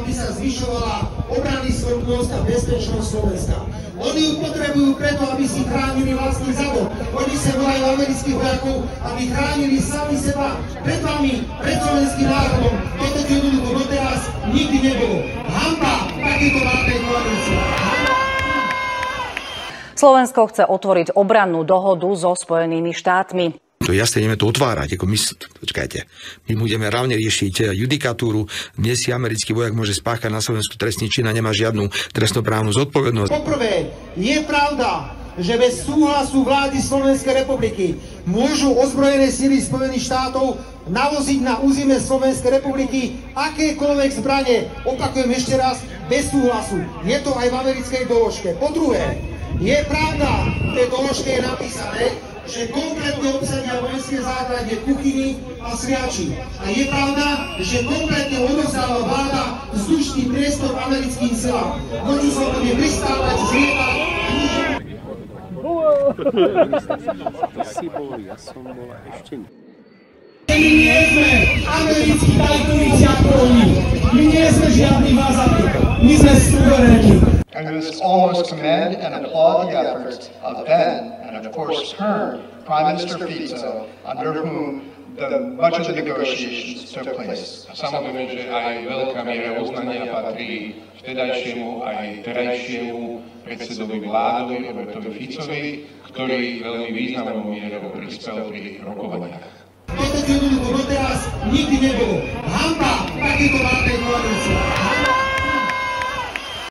aby sa zvyšovala obranný schopnosť a bezpečnosť Slovenska. Oni ju potrebujú preto, aby si chránili vlastný zadok. Oni sa volajú amerických vojakov, aby chránili sami seba pred vami, pred slovenským národom. Toto jednoducho doteraz nikdy nebolo. Hanba takéto vládnej koalície. Slovensko chce otvoriť obrannú dohodu so Spojenými štátmi. To jasne ideme to otvárať. Počkajte, my budeme hlavne riešiť judikatúru. Dnes si americký vojak môže spáchať na Slovensku trestný čin a nemá žiadnu trestnoprávnu zodpovednosť. Poprvé, je pravda, že bez súhlasu vlády Slovenskej republiky môžu ozbrojené sily Spojených štátov navoziť na územie Slovenskej republiky akékoľvek zbrane. Opakujem ešte raz, bez súhlasu. Je to aj v americkej doložke. Po druhé, je pravda, v tej doložke je napísané, že kompletne obsadia vojenské základne kuchyni a sviači. A je pravda, že kompletne odovzdáva vláda vzdušný priestor americkým silám. Môžu sa to pristávať, zlietať a nič. My nie sme americkí tajkuničiakovní. My nie sme žiadni vázali. My sme suverénni. I must almost commend and applaud the efforts of then and of course current Prime Minister Fico, under whom much of the negotiations took place. Samozrejme, že aj veľká miera uznania patrí vtedajšiemu aj terajšiemu predsedovi vládovi Robertovi Ficovi, ktorý veľmi významnou mierou prispel pri rokovaniach. Toto jednoducho doteraz nikdy nebolo. Hanba takéto vládnej koalície.